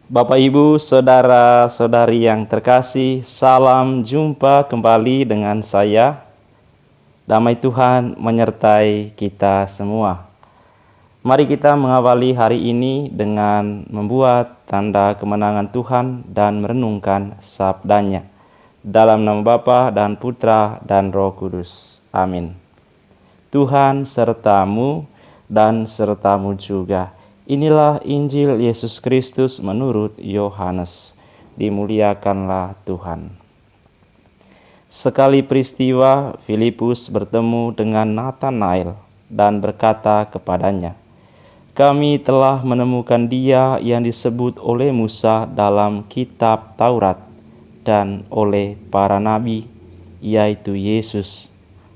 Bapak, Ibu, saudara-saudari yang terkasih, salam jumpa kembali dengan saya. Damai Tuhan menyertai kita semua. Mari kita mengawali hari ini dengan membuat tanda kemenangan Tuhan dan merenungkan sabdanya. Dalam nama Bapa dan Putra dan Roh Kudus. Amin. Tuhan sertamu dan sertamu juga. Inilah Injil Yesus Kristus menurut Yohanes. Dimuliakanlah Tuhan. Sekali peristiwa, Filipus bertemu dengan Nathanael dan berkata kepadanya, "Kami telah menemukan Dia yang disebut oleh Musa dalam kitab Taurat dan oleh para nabi, yaitu Yesus,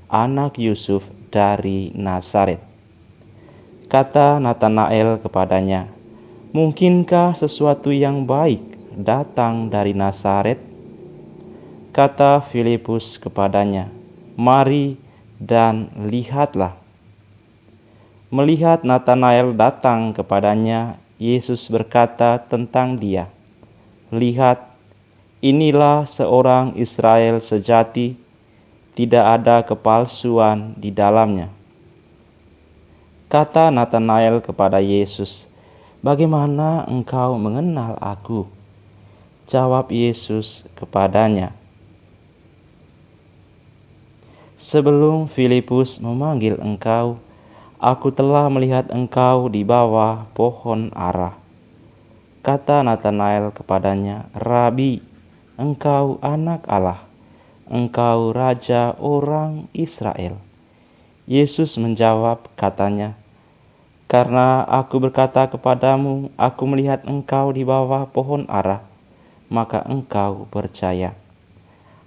anak Yusuf dari Nazaret." Kata Nathanael kepadanya, "Mungkinkah sesuatu yang baik datang dari Nazaret?" Kata Filipus kepadanya, "Mari dan lihatlah." Melihat Nathanael datang kepadanya, Yesus berkata tentang dia, "Lihat, inilah seorang Israel sejati, tidak ada kepalsuan di dalamnya." Kata Nathanael kepada Yesus, "Bagaimana engkau mengenal aku?" Jawab Yesus kepadanya, "Sebelum Filipus memanggil engkau, aku telah melihat engkau di bawah pohon ara." Kata Nathanael kepadanya, "Rabi, engkau anak Allah, engkau raja orang Israel." Yesus menjawab katanya, "Karena aku berkata kepadamu, aku melihat engkau di bawah pohon ara, maka engkau percaya.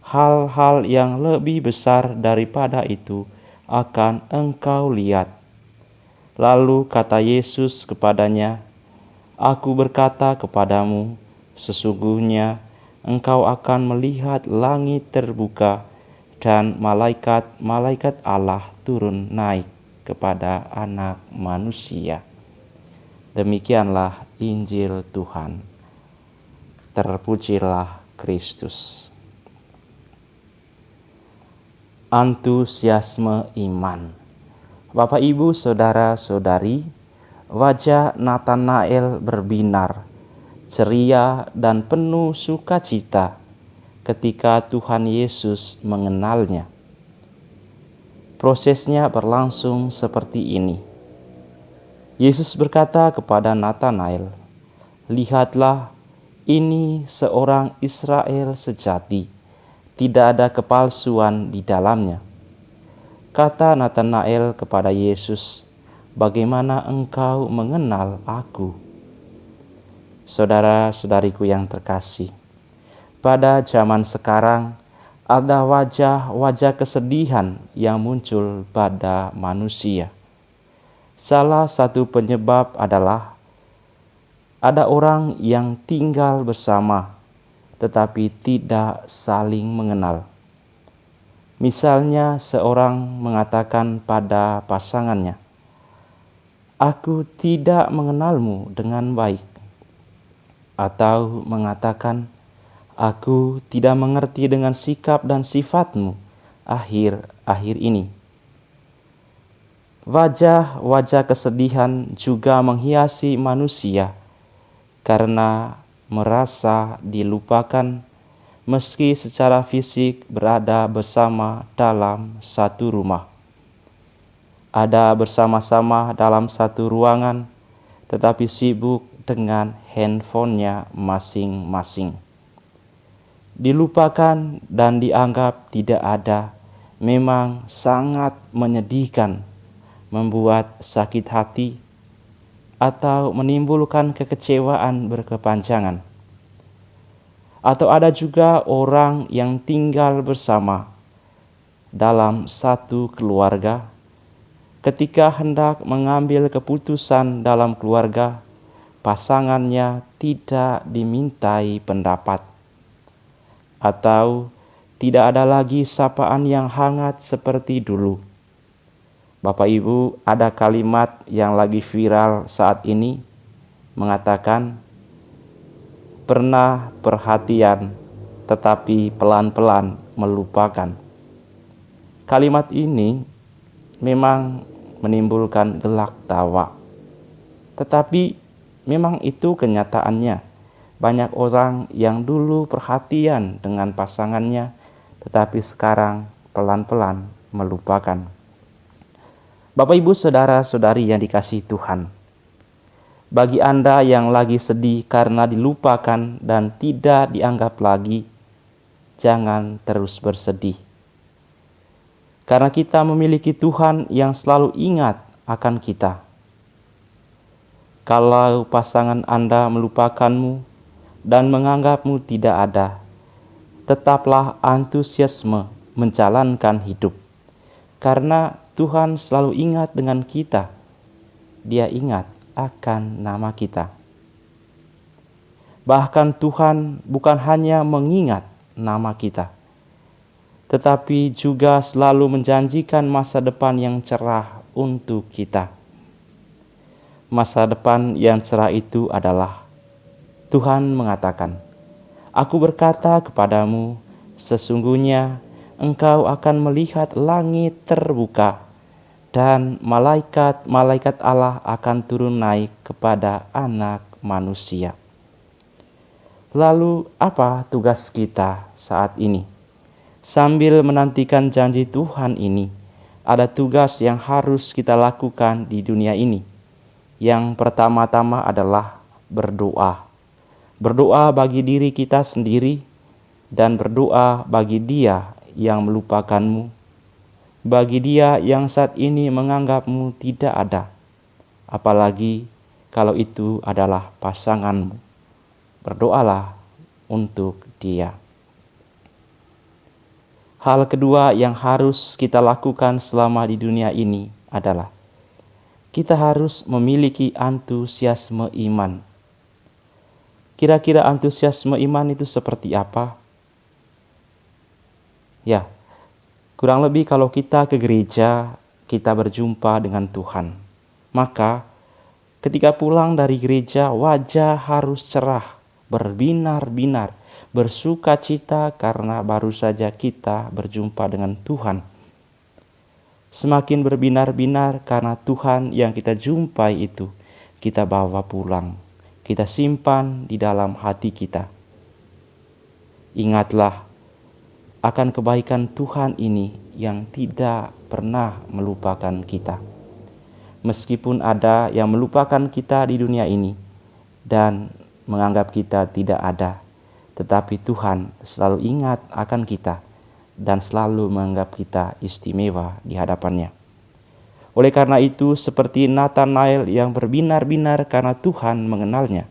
Hal-hal yang lebih besar daripada itu akan engkau lihat." Lalu kata Yesus kepadanya, "Aku berkata kepadamu, sesungguhnya engkau akan melihat langit terbuka dan malaikat-malaikat Allah turun naik kepada Anak Manusia." Demikianlah Injil Tuhan. Terpujilah Kristus. Antusiasme iman. Bapak, Ibu, saudara-saudari, wajah Nathanael berbinar, ceria dan penuh sukacita ketika Tuhan Yesus mengenalnya. Prosesnya berlangsung seperti ini. Yesus berkata kepada Nathanael, "Lihatlah, ini seorang Israel sejati, tidak ada kepalsuan di dalamnya." Kata Nathanael kepada Yesus, "Bagaimana engkau mengenal aku?" Saudara-saudariku yang terkasih, pada zaman sekarang ada wajah-wajah kesedihan yang muncul pada manusia. Salah satu penyebab adalah ada orang yang tinggal bersama tetapi tidak saling mengenal. Misalnya seorang mengatakan pada pasangannya, "Aku tidak mengenalmu dengan baik." Atau mengatakan, "Aku tidak mengerti dengan sikap dan sifatmu akhir-akhir ini." Wajah-wajah kesedihan juga menghiasi manusia karena merasa dilupakan meski secara fisik berada bersama dalam satu rumah. Ada bersama-sama dalam satu ruangan, tetapi sibuk dengan handphonenya masing-masing. Dilupakan dan dianggap tidak ada memang sangat menyedihkan, membuat sakit hati, atau menimbulkan kekecewaan berkepanjangan. Atau ada juga orang yang tinggal bersama dalam satu keluarga, ketika hendak mengambil keputusan dalam keluarga, pasangannya tidak dimintai pendapat, atau tidak ada lagi sapaan yang hangat seperti dulu. Bapak, Ibu, ada kalimat yang lagi viral saat ini mengatakan, pernah perhatian, tetapi pelan-pelan melupakan. Kalimat ini memang menimbulkan gelak tawa, tetapi memang itu kenyataannya. Banyak orang yang dulu perhatian dengan pasangannya, tetapi sekarang pelan-pelan melupakan. Bapak, Ibu, saudara-saudari yang dikasihi Tuhan, bagi Anda yang lagi sedih karena dilupakan dan tidak dianggap lagi, jangan terus bersedih. Karena kita memiliki Tuhan yang selalu ingat akan kita. Kalau pasangan Anda melupakanmu dan menganggapmu tidak ada, tetaplah antusiasme menjalankan hidup. Karena Tuhan selalu ingat dengan kita. Dia ingat akan nama kita. Bahkan Tuhan bukan hanya mengingat nama kita, tetapi juga selalu menjanjikan masa depan yang cerah untuk kita. Masa depan yang cerah itu adalah Tuhan mengatakan, "Aku berkata kepadamu, sesungguhnya engkau akan melihat langit terbuka dan malaikat-malaikat Allah akan turun naik kepada anak manusia." Lalu apa tugas kita saat ini? Sambil menantikan janji Tuhan ini, ada tugas yang harus kita lakukan di dunia ini. Yang pertama-tama adalah berdoa. Berdoa bagi diri kita sendiri dan berdoa bagi dia yang melupakanmu, bagi dia yang saat ini menganggapmu tidak ada, apalagi kalau itu adalah pasanganmu. Berdoalah untuk dia. Hal kedua yang harus kita lakukan selama di dunia ini adalah kita harus memiliki antusiasme iman. Kira-kira antusiasme iman itu seperti apa? Ya, kurang lebih kalau kita ke gereja, kita berjumpa dengan Tuhan. Maka ketika pulang dari gereja, wajah harus cerah, berbinar-binar, bersuka cita karena baru saja kita berjumpa dengan Tuhan. Semakin berbinar-binar karena Tuhan yang kita jumpai itu kita bawa pulang, kita simpan di dalam hati kita. Ingatlah akan kebaikan Tuhan ini yang tidak pernah melupakan kita. Meskipun ada yang melupakan kita di dunia ini dan menganggap kita tidak ada, tetapi Tuhan selalu ingat akan kita dan selalu menganggap kita istimewa di hadapannya. Oleh karena itu, seperti Nathanael yang berbinar-binar karena Tuhan mengenalnya,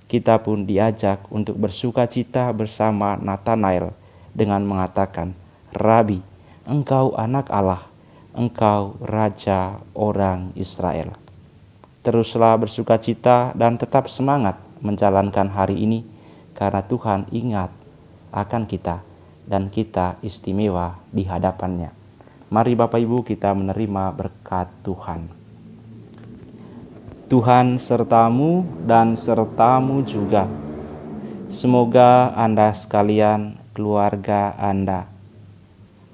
kita pun diajak untuk bersuka cita bersama Nathanael dengan mengatakan, "Rabi, engkau anak Allah, engkau Raja orang Israel." Teruslah bersuka cita dan tetap semangat menjalankan hari ini karena Tuhan ingat akan kita dan kita istimewa di hadapannya. Mari Bapak Ibu kita menerima berkat Tuhan. Tuhan sertamu dan sertamu juga. Semoga Anda sekalian, keluarga Anda,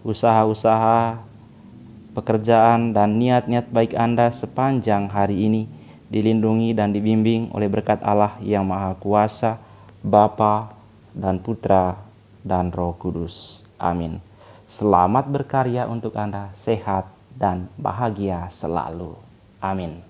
usaha-usaha, pekerjaan dan niat-niat baik Anda sepanjang hari ini dilindungi dan dibimbing oleh berkat Allah yang Maha Kuasa, Bapa dan Putra dan Roh Kudus. Amin. Selamat berkarya untuk Anda, sehat dan bahagia selalu. Amin.